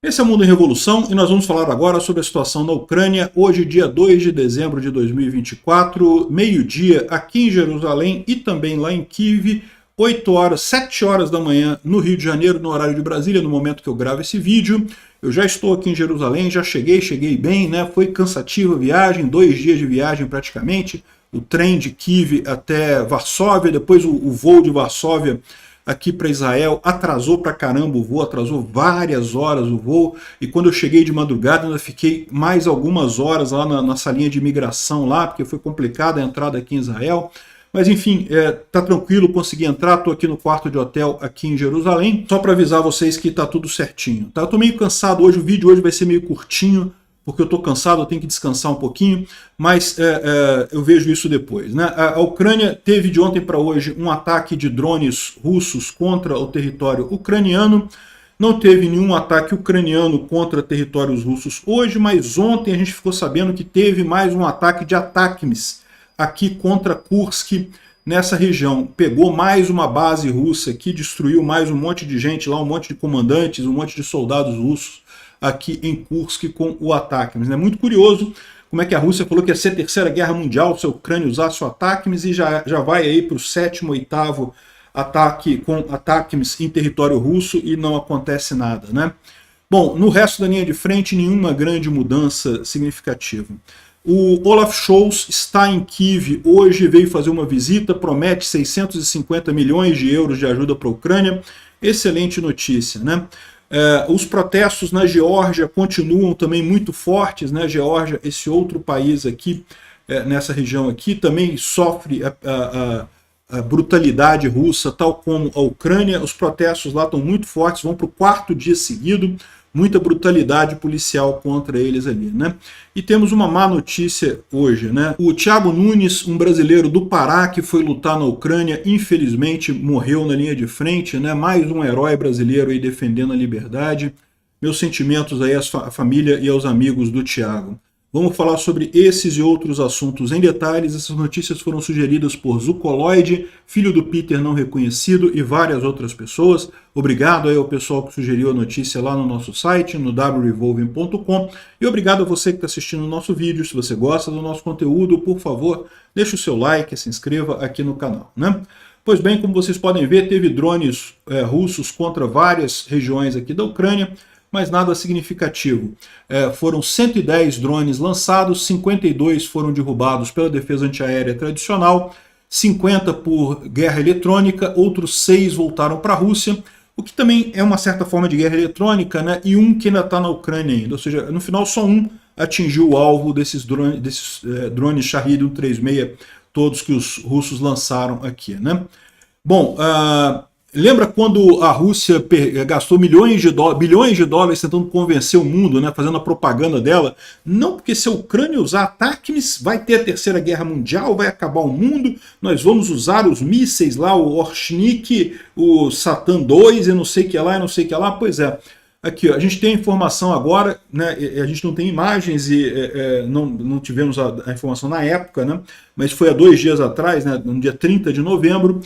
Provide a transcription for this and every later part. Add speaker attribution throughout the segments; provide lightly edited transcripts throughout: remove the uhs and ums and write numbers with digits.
Speaker 1: Esse é o Mundo em Revolução e nós vamos falar agora sobre a situação na Ucrânia, hoje dia 2 de dezembro de 2024, meio-dia aqui em Jerusalém e também lá em Kiev, 8 horas, 7 horas da manhã no Rio de Janeiro, no horário de Brasília, no momento que eu gravo esse vídeo. Eu já estou aqui em Jerusalém, já cheguei bem, né? Foi cansativa a viagem, 2 dias de viagem praticamente, o trem de Kiev até Varsóvia, depois o voo de Varsóvia aqui para Israel, atrasou pra caramba o voo, atrasou várias horas o voo, e quando eu cheguei de madrugada ainda fiquei mais algumas horas lá na salinha de imigração lá, porque foi complicada a entrada aqui em Israel. Mas enfim, tá tranquilo, consegui entrar, tô aqui no quarto de hotel aqui em Jerusalém, só para avisar vocês que tá tudo certinho. Tá? Eu tô meio cansado hoje, o vídeo hoje vai ser meio curtinho, porque eu estou cansado, eu tenho que descansar um pouquinho, mas eu vejo isso depois. Né? A Ucrânia teve de ontem para hoje um ataque de drones russos contra o território ucraniano. Não teve nenhum ataque ucraniano contra territórios russos hoje, mas ontem a gente ficou sabendo que teve mais um ataque de ATACMS aqui contra Kursk, nessa região. Pegou mais uma base russa aqui, destruiu mais um monte de gente lá, um monte de comandantes, um monte de soldados russos aqui em Kursk com o ATACMS. É muito curioso como é que a Rússia falou que ia ser a terceira guerra mundial se a Ucrânia usasse o ATACMS e já vai aí para o 7º, 8º ataque com ATACMS em território russo e não acontece nada, né? Bom, no resto da linha de frente, nenhuma grande mudança significativa. O Olaf Scholz está em Kiev hoje, veio fazer uma visita, promete 650 milhões de euros de ajuda para a Ucrânia. Excelente notícia, né? Os protestos na Geórgia continuam também muito fortes, né? Geórgia, esse outro país aqui, nessa região aqui, também sofre a brutalidade russa, tal como a Ucrânia. Os protestos lá estão muito fortes, vão para o 4º dia seguido, muita brutalidade policial contra eles ali, né? E temos uma má notícia hoje, né? O Thiago Nunes, um brasileiro do Pará que foi lutar na Ucrânia, infelizmente morreu na linha de frente, né? Mais um herói brasileiro aí defendendo a liberdade. Meus sentimentos aí à família e aos amigos do Thiago. Vamos falar sobre esses e outros assuntos em detalhes. Essas notícias foram sugeridas por Zucoloid, filho do Peter não reconhecido, e várias outras pessoas. Obrigado aí ao pessoal que sugeriu a notícia lá no nosso site, no wrevolving.com. E obrigado a você que está assistindo o nosso vídeo. Se você gosta do nosso conteúdo, por favor, deixe o seu like, se inscreva aqui no canal, né? Pois bem, como vocês podem ver, teve drones russos contra várias regiões aqui da Ucrânia, mas nada significativo. Foram 110 drones lançados, 52 foram derrubados pela defesa antiaérea tradicional, 50 por guerra eletrônica, outros 6 voltaram para a Rússia, o que também é uma certa forma de guerra eletrônica, né? E um que ainda está na Ucrânia ainda, ou seja, no final só um atingiu o alvo desses drones Shahed 136, todos que os russos lançaram aqui, né? Bom, lembra quando a Rússia gastou bilhões de dólares tentando convencer o mundo, né, fazendo a propaganda dela? Não, porque se a Ucrânia usar ATACMS, vai ter a terceira guerra mundial, vai acabar o mundo, nós vamos usar os mísseis lá, o Orshnik, o Satan 2 e não sei o que lá, e não sei o que lá. Pois é, aqui ó, a gente tem a informação agora, né, a gente não tem imagens e não tivemos a informação na época, né, mas foi há 2 dias atrás, né, no dia 30 de novembro,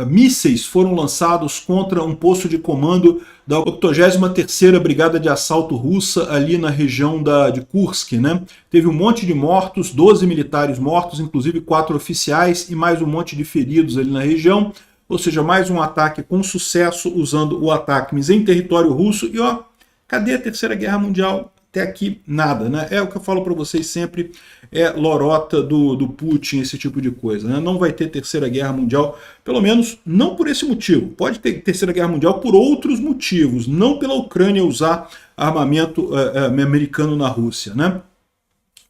Speaker 1: mísseis foram lançados contra um posto de comando da 83ª Brigada de Assalto Russa ali na região de Kursk, né? Teve um monte de mortos, 12 militares mortos, inclusive 4 oficiais e mais um monte de feridos ali na região, ou seja, mais um ataque com sucesso usando o ATACMS em território russo. E ó, cadê a Terceira Guerra Mundial? Até aqui nada, né? É o que eu falo para vocês sempre, é lorota do Putin, esse tipo de coisa, né? Não vai ter Terceira Guerra Mundial, pelo menos não por esse motivo. Pode ter Terceira Guerra Mundial por outros motivos, não pela Ucrânia usar armamento americano na Rússia, né?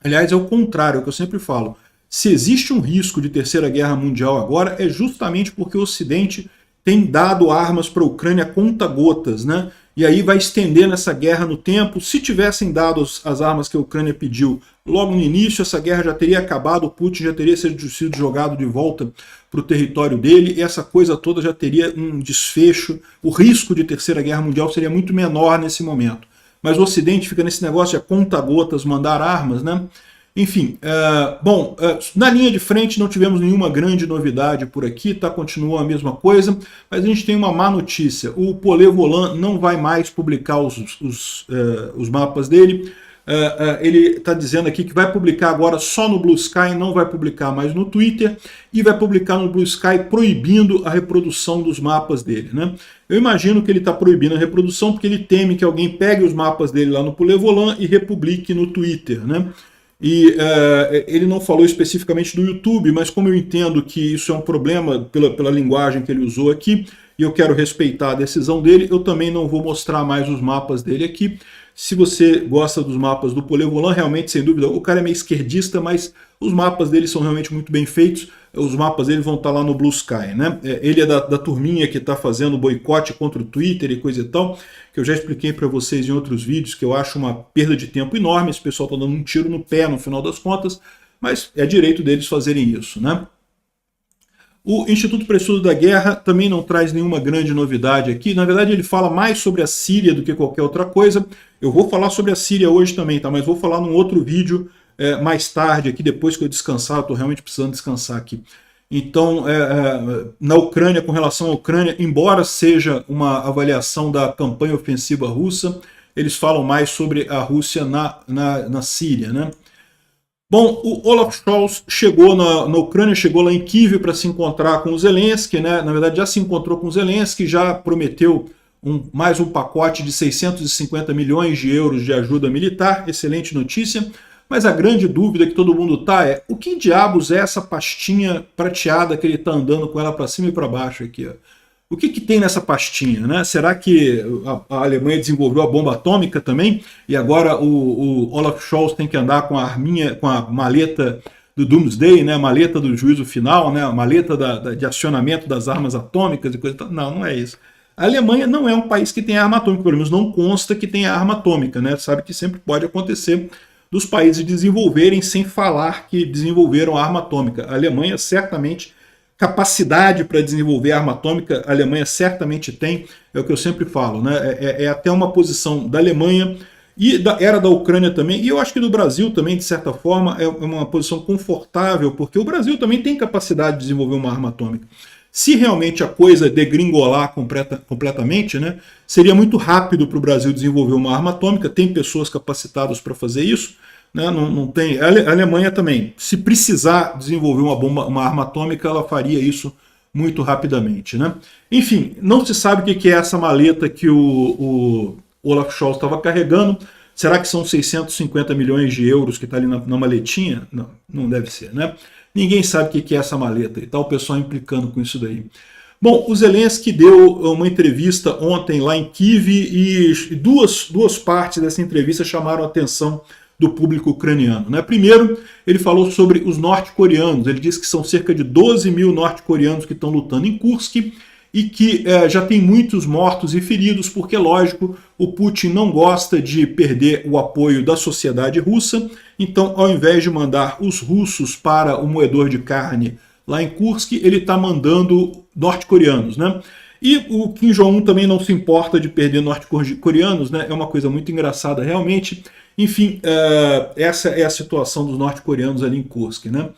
Speaker 1: Aliás, é o contrário, é o que eu sempre falo. Se existe um risco de Terceira Guerra Mundial agora, é justamente porque o Ocidente tem dado armas para a Ucrânia a conta-gotas, né? E aí vai estendendo essa guerra no tempo. Se tivessem dado as armas que a Ucrânia pediu logo no início, essa guerra já teria acabado, o Putin já teria sido jogado de volta para o território dele, e essa coisa toda já teria um desfecho. O risco de Terceira Guerra Mundial seria muito menor nesse momento. Mas o Ocidente fica nesse negócio de a conta-gotas mandar armas, né? Enfim, na linha de frente não tivemos nenhuma grande novidade por aqui, tá? Continua a mesma coisa, mas a gente tem uma má notícia. O Polé Volán não vai mais publicar os mapas dele. Ele está dizendo aqui que vai publicar agora só no Blue Sky, não vai publicar mais no Twitter, e vai publicar no Blue Sky proibindo a reprodução dos mapas dele, né? Eu imagino que ele está proibindo a reprodução porque ele teme que alguém pegue os mapas dele lá no Polé Volán e republique no Twitter, né? E ele não falou especificamente do YouTube, mas como eu entendo que isso é um problema pela linguagem que ele usou aqui, e eu quero respeitar a decisão dele, eu também não vou mostrar mais os mapas dele aqui. Se você gosta dos mapas do Polé Volán, realmente, sem dúvida, o cara é meio esquerdista, mas os mapas dele são realmente muito bem feitos. Os mapas dele vão estar lá no Blue Sky, né? Ele é da turminha que está fazendo boicote contra o Twitter e coisa e tal, que eu já expliquei para vocês em outros vídeos, que eu acho uma perda de tempo enorme. Esse pessoal está dando um tiro no pé no final das contas, mas é direito deles fazerem isso, né? O Instituto para Estudo da Guerra também não traz nenhuma grande novidade aqui. Na verdade, ele fala mais sobre a Síria do que qualquer outra coisa. Eu vou falar sobre a Síria hoje também, tá? Mas vou falar num outro vídeo mais tarde aqui, depois que eu descansar. Eu estou realmente precisando descansar aqui. Então, na Ucrânia, com relação à Ucrânia, embora seja uma avaliação da campanha ofensiva russa, eles falam mais sobre a Rússia na Síria, né? Bom, o Olaf Scholz chegou na Ucrânia, chegou lá em Kyiv para se encontrar com o Zelensky, né? Na verdade já se encontrou com o Zelensky, já prometeu mais um pacote de 650 milhões de euros de ajuda militar, excelente notícia, mas a grande dúvida que todo mundo tá é, o que diabos é essa pastinha prateada que ele está andando com ela para cima e para baixo aqui, ó? O que tem nessa pastinha, né? Será que a Alemanha desenvolveu a bomba atômica também? E agora o Olaf Scholz tem que andar com a arminha, com a maleta do Doomsday, né? A maleta do juízo final, né? A maleta de acionamento das armas atômicas e coisa e tal. Não, não é isso. A Alemanha não é um país que tem arma atômica, pelo menos não consta que tem arma atômica, né? Sabe que sempre pode acontecer dos países desenvolverem sem falar que desenvolveram arma atômica. A Alemanha certamente capacidade para desenvolver arma atômica, a Alemanha certamente tem, é o que eu sempre falo, né? É até uma posição da Alemanha e era da Ucrânia também, e eu acho que do Brasil também, de certa forma, é uma posição confortável, porque o Brasil também tem capacidade de desenvolver uma arma atômica. Se realmente a coisa degringolar completamente, né, seria muito rápido para o Brasil desenvolver uma arma atômica, tem pessoas capacitadas para fazer isso, né, não tem. A Alemanha também, se precisar desenvolver uma arma atômica, ela faria isso muito rapidamente, né? Enfim, não se sabe o que é essa maleta que o Olaf Scholz estava carregando. Será que são 650 milhões de euros que está ali na maletinha? Não, não deve ser, né? Ninguém sabe o que é essa maleta e tal, o pessoal implicando com isso daí. Bom, o Zelensky deu uma entrevista ontem lá em Kyiv e duas partes dessa entrevista chamaram a atenção do público ucraniano, né? Primeiro, ele falou sobre os norte-coreanos. Ele disse que são cerca de 12 mil norte-coreanos que estão lutando em Kursk e que já tem muitos mortos e feridos, porque, lógico, o Putin não gosta de perder o apoio da sociedade russa. Então, ao invés de mandar os russos para o moedor de carne lá em Kursk, ele está mandando norte-coreanos, né? E o Kim Jong-un também não se importa de perder norte-coreanos, né? É uma coisa muito engraçada, realmente. Enfim, essa é a situação dos norte-coreanos ali em Kursk, né?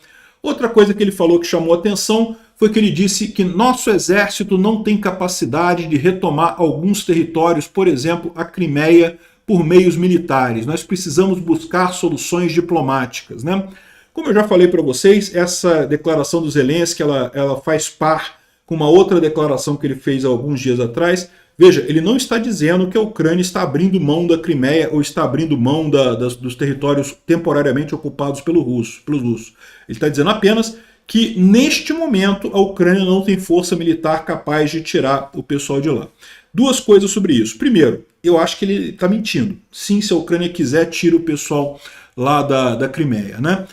Speaker 1: Outra coisa que ele falou que chamou atenção foi que ele disse que nosso exército não tem capacidade de retomar alguns territórios, por exemplo, a Crimeia, por meios militares. Nós precisamos buscar soluções diplomáticas, né? Como eu já falei para vocês, essa declaração do Zelensky, ela faz par com uma outra declaração que ele fez há alguns dias atrás. Veja, ele não está dizendo que a Ucrânia está abrindo mão da Crimeia ou está abrindo mão dos territórios temporariamente ocupados pelos russos. Ele está dizendo apenas que, neste momento, a Ucrânia não tem força militar capaz de tirar o pessoal de lá. Duas coisas sobre isso. Primeiro, eu acho que ele está mentindo. Sim, se a Ucrânia quiser, tira o pessoal lá da Crimeia, né?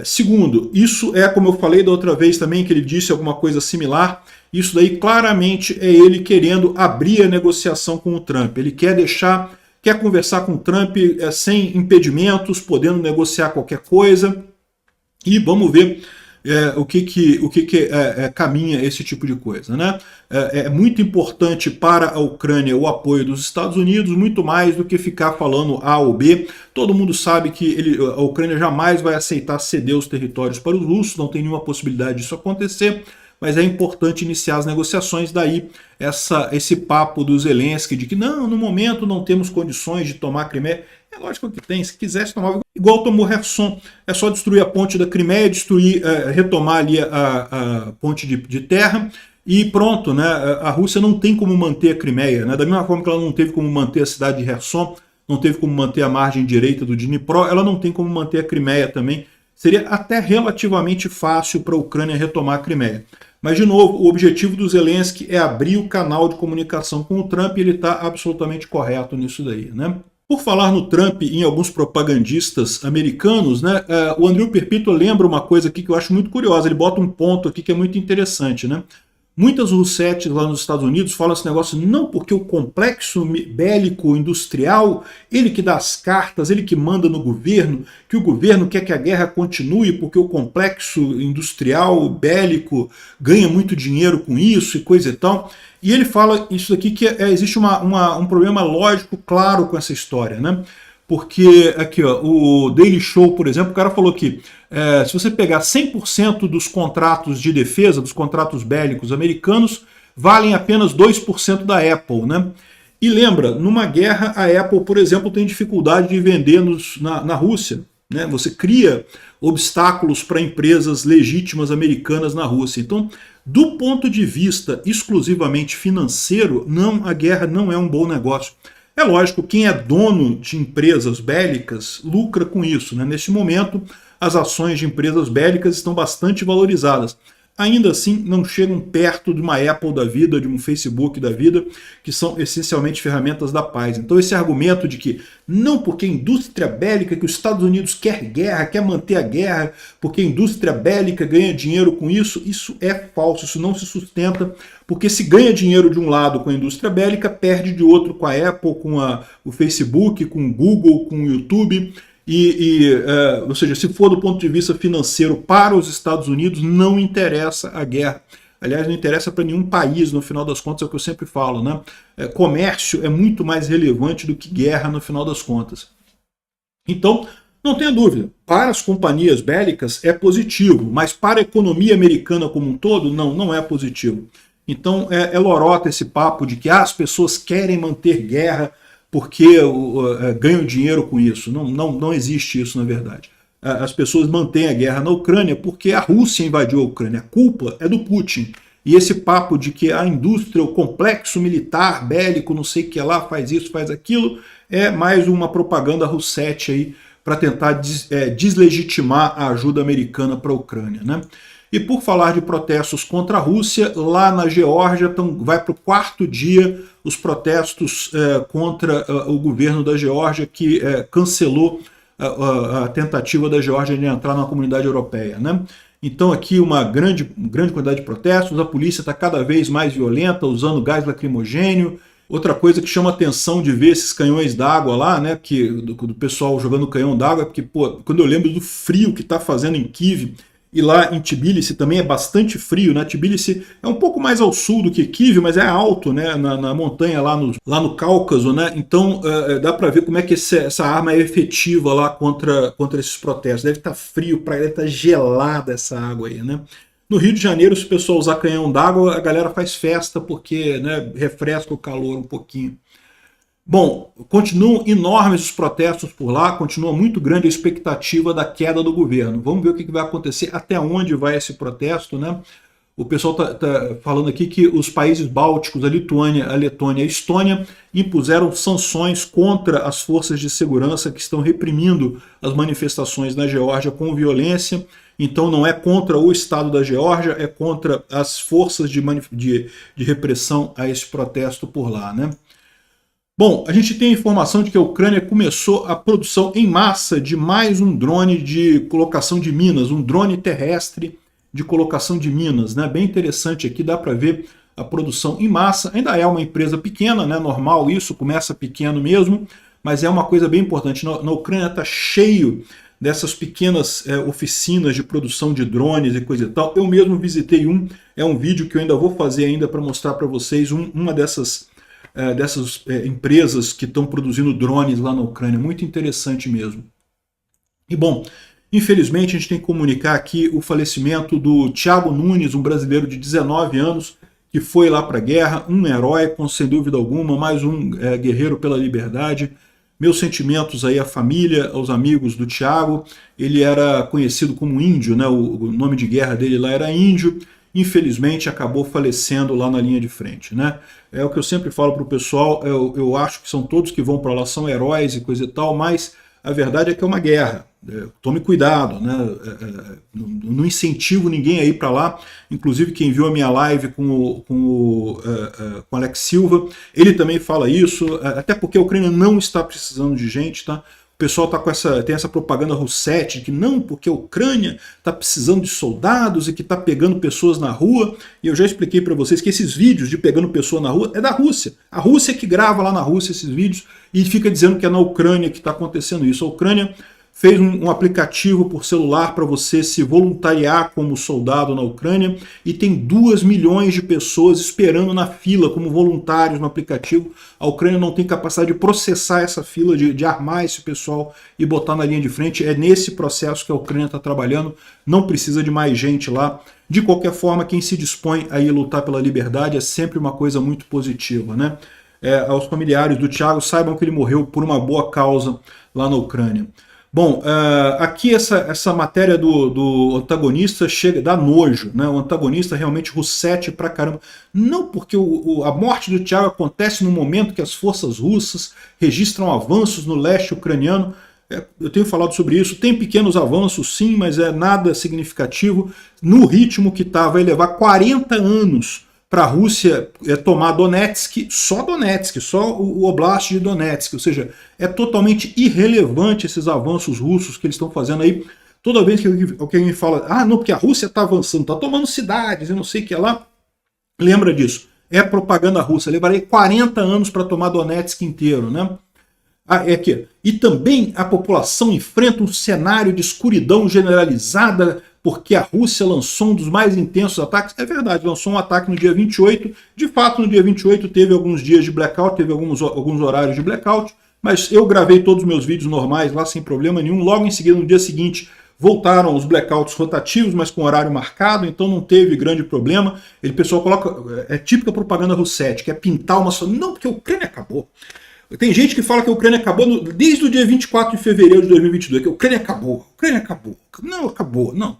Speaker 1: Segundo, isso é, como eu falei da outra vez também, que ele disse alguma coisa similar. Isso daí claramente é ele querendo abrir a negociação com o Trump. Ele quer conversar com o Trump sem impedimentos, podendo negociar qualquer coisa. E vamos ver caminha esse tipo de coisa, né? É muito importante para a Ucrânia o apoio dos Estados Unidos, muito mais do que ficar falando A ou B. Todo mundo sabe que a Ucrânia jamais vai aceitar ceder os territórios para os russos, não tem nenhuma possibilidade disso acontecer, mas é importante iniciar as negociações. Daí esse papo do Zelensky de que não, no momento não temos condições de tomar a Crimeia. É lógico que tem, se quisesse tomar, igual tomou Kherson, é só destruir a ponte da Crimeia, retomar ali a ponte de terra e pronto, né? A Rússia não tem como manter a Crimeia, né? Da mesma forma que ela não teve como manter a cidade de Kherson, não teve como manter a margem direita do Dnipro, ela não tem como manter a Crimeia também. Seria até relativamente fácil para a Ucrânia retomar a Crimeia. Mas, de novo, o objetivo do Zelensky é abrir o canal de comunicação com o Trump e ele está absolutamente correto nisso daí, né? Por falar no Trump e em alguns propagandistas americanos, né, o Andrew Perpetua lembra uma coisa aqui que eu acho muito curiosa. Ele bota um ponto aqui que é muito interessante, né? Muitas russetes lá nos Estados Unidos falam esse negócio, não porque o complexo bélico industrial, ele que dá as cartas, ele que manda no governo, que o governo quer que a guerra continue porque o complexo industrial bélico ganha muito dinheiro com isso e coisa e tal. E ele fala isso aqui que existe um problema lógico claro com essa história, né? Porque aqui, ó, o Daily Show, por exemplo, o cara falou que se você pegar 100% dos contratos de defesa, dos contratos bélicos americanos, valem apenas 2% da Apple, né? E lembra, numa guerra, a Apple, por exemplo, tem dificuldade de vender na Rússia, né? Você cria obstáculos para empresas legítimas americanas na Rússia. Então, do ponto de vista exclusivamente financeiro, a guerra não é um bom negócio. É lógico, quem é dono de empresas bélicas lucra com isso, né? Neste momento, as ações de empresas bélicas estão bastante valorizadas. Ainda assim, não chegam perto de uma Apple da vida, de um Facebook da vida, que são essencialmente ferramentas da paz. Então esse argumento de que não porque a indústria bélica, que os Estados Unidos quer guerra, quer manter a guerra, porque a indústria bélica ganha dinheiro com isso, isso é falso, isso não se sustenta, porque se ganha dinheiro de um lado com a indústria bélica, perde de outro com a Apple, com o Facebook, com o Google, com o YouTube. Ou seja, se for do ponto de vista financeiro para os Estados Unidos, não interessa a guerra. Aliás, não interessa para nenhum país, no final das contas, é o que eu sempre falo, né? Comércio é muito mais relevante do que guerra, no final das contas. Então, não tenha dúvida, para as companhias bélicas é positivo, mas para a economia americana como um todo, não é positivo. Então, é lorota esse papo de que as pessoas querem manter guerra porque ganham dinheiro com isso. Não existe isso, na verdade. As pessoas mantêm a guerra na Ucrânia porque a Rússia invadiu a Ucrânia. A culpa é do Putin. E esse papo de que a indústria, o complexo militar, bélico, não sei o que lá, faz isso, faz aquilo, é mais uma propaganda russete aí para tentar deslegitimar a ajuda americana para a Ucrânia, né? E por falar de protestos contra a Rússia, lá na Geórgia vai para o 4º dia os protestos contra o governo da Geórgia, que cancelou a tentativa da Geórgia de entrar na comunidade europeia, né? Então aqui uma grande quantidade de protestos, a polícia está cada vez mais violenta, usando gás lacrimogênio. Outra coisa que chama atenção de ver esses canhões d'água lá, né, do pessoal jogando canhão d'água, é porque, pô, quando eu lembro do frio que está fazendo em Kiev, e lá em Tbilisi também é bastante frio, né? Tbilisi é um pouco mais ao sul do que Kiev, mas é alto, né? Na montanha lá no Cáucaso, né? Então dá para ver como é que essa arma é efetiva lá contra esses protestos. Deve estar frio, deve estar gelada essa água aí, né? No Rio de Janeiro, se o pessoal usar canhão d'água, a galera faz festa porque, né, refresca o calor um pouquinho. Bom, continuam enormes os protestos por lá, continua muito grande a expectativa da queda do governo. Vamos ver o que vai acontecer, até onde vai esse protesto, né? O pessoal está falando aqui que os países bálticos, a Lituânia, a Letônia e a Estônia, impuseram sanções contra as forças de segurança que estão reprimindo as manifestações na Geórgia com violência. Então não é contra o Estado da Geórgia, é contra as forças de repressão a esse protesto por lá, né? Bom, a gente tem a informação de que a Ucrânia começou a produção em massa de mais um drone de colocação de minas, um drone terrestre de colocação de minas, né? Bem interessante aqui, dá para ver a produção em massa. Ainda é uma empresa pequena, né? Normal isso, começa pequeno mesmo, mas é uma coisa bem importante. Na Ucrânia está cheio dessas pequenas oficinas de produção de drones e coisa e tal. Eu mesmo visitei é um vídeo que eu ainda vou fazer ainda para mostrar para vocês uma dessas empresas que estão produzindo drones lá na Ucrânia. Muito interessante mesmo. E bom, infelizmente a gente tem que comunicar aqui o falecimento do Thiago Nunes, um brasileiro de 19 anos, que foi lá para a guerra, um herói, sem dúvida alguma, mais um guerreiro pela liberdade. Meus sentimentos aí à família, aos amigos do Thiago. Ele era conhecido como índio, né? O nome de guerra dele lá era índio. Infelizmente acabou falecendo lá na linha de frente, né? É o que eu sempre falo para o pessoal, eu acho que são todos que vão para lá, são heróis e coisa e tal, mas a verdade é que é uma guerra. Tome cuidado, né? Não incentivo ninguém a ir para lá. Inclusive quem viu a minha live com o Alex Silva, ele também fala isso, até porque a Ucrânia não está precisando de gente, tá? O pessoal tá tem essa propaganda russete, que não, porque a Ucrânia está precisando de soldados e que está pegando pessoas na rua. E eu já expliquei para vocês que esses vídeos de pegando pessoa na rua é da Rússia. A Rússia que grava lá na Rússia esses vídeos e fica dizendo que é na Ucrânia que está acontecendo isso. A Ucrânia fez um aplicativo por celular para você se voluntariar como soldado na Ucrânia e tem 2 milhões de pessoas esperando na fila como voluntários no aplicativo. A Ucrânia não tem capacidade de processar essa fila, de armar esse pessoal e botar na linha de frente. É nesse processo que a Ucrânia está trabalhando, não precisa de mais gente lá. De qualquer forma, quem se dispõe a ir lutar pela liberdade é sempre uma coisa muito positiva, né? Aos familiares do Thiago, saibam que ele morreu por uma boa causa lá na Ucrânia. Bom, aqui essa matéria do antagonista dá nojo, né? O antagonista realmente russete pra caramba. Não porque a morte do Thiago acontece no momento que as forças russas registram avanços no leste ucraniano. Eu tenho falado sobre isso, tem pequenos avanços sim, mas é nada significativo. No ritmo que tá, vai levar 40 anos para a Rússia tomar Donetsk, só o Oblast de Donetsk, ou seja, é totalmente irrelevante esses avanços russos que eles estão fazendo aí. Toda vez que alguém fala, não, porque a Rússia está avançando, está tomando cidades, eu não sei o que lá, lembra disso, é propaganda russa, levarei 40 anos para tomar Donetsk inteiro, né? E também a população enfrenta um cenário de escuridão generalizada, porque a Rússia lançou um dos mais intensos ataques. É verdade, lançou um ataque no dia 28. De fato, no dia 28 teve alguns dias de blackout, teve alguns horários de blackout, mas eu gravei todos os meus vídeos normais lá sem problema nenhum. Logo em seguida, no dia seguinte, voltaram os blackouts rotativos, mas com horário marcado, então não teve grande problema. O pessoal coloca, é típica propaganda russete, que é pintar uma... Não, porque a Ucrânia acabou. Tem gente que fala que a Ucrânia acabou desde o dia 24 de fevereiro de 2022, que a Ucrânia acabou. A Ucrânia acabou. Não acabou, não.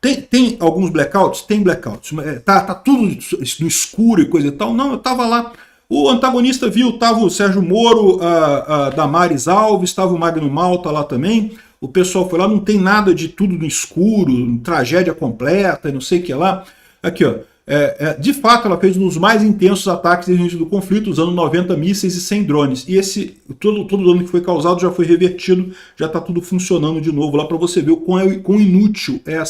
Speaker 1: Tem alguns blackouts? Tem blackouts. Tá tudo no escuro e coisa e tal. Não, eu tava lá. O antagonista viu, tava o Sérgio Moro, a Damares Alves, tava o Magno Malta lá também. O pessoal foi lá, não tem nada de tudo no escuro, tragédia completa, não sei o que lá. Aqui, ó. De fato, ela fez um dos mais intensos ataques desde o início do conflito, usando 90 mísseis e 100 drones. E todo o dano que foi causado já foi revertido, já está tudo funcionando de novo lá para você ver o quão inútil é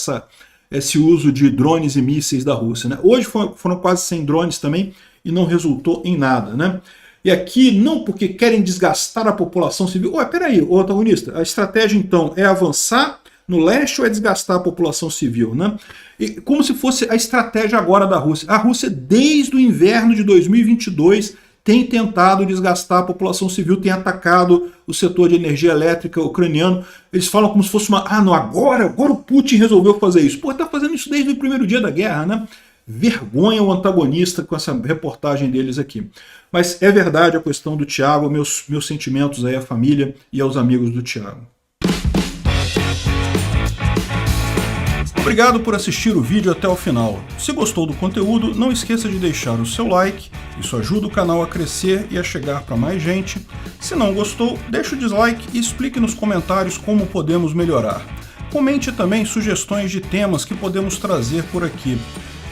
Speaker 1: esse uso de drones e mísseis da Rússia, né? Hoje foram quase 100 drones também e não resultou em nada, né? E aqui, não porque querem desgastar a população civil. Peraí, ô antagonista, a estratégia então é avançar no leste ou é desgastar a população civil, né? E como se fosse a estratégia agora da Rússia. A Rússia, desde o inverno de 2022, tem tentado desgastar a população civil, tem atacado o setor de energia elétrica ucraniano. Eles falam como se fosse agora o Putin resolveu fazer isso. Tá fazendo isso desde o primeiro dia da guerra, né? Vergonha o antagonista com essa reportagem deles aqui. Mas é verdade a questão do Thiago, meus sentimentos aí à família e aos amigos do Thiago. Obrigado por assistir o vídeo até o final. Se gostou do conteúdo, não esqueça de deixar o seu like, isso ajuda o canal a crescer e a chegar para mais gente. Se não gostou, deixe o dislike e explique nos comentários como podemos melhorar. Comente também sugestões de temas que podemos trazer por aqui.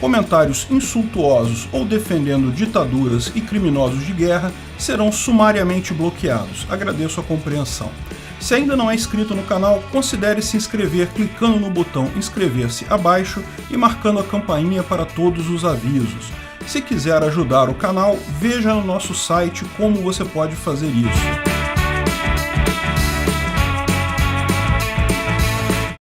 Speaker 1: Comentários insultuosos ou defendendo ditaduras e criminosos de guerra serão sumariamente bloqueados. Agradeço a compreensão. Se ainda não é inscrito no canal, considere se inscrever clicando no botão inscrever-se abaixo e marcando a campainha para todos os avisos. Se quiser ajudar o canal, veja no nosso site como você pode fazer isso.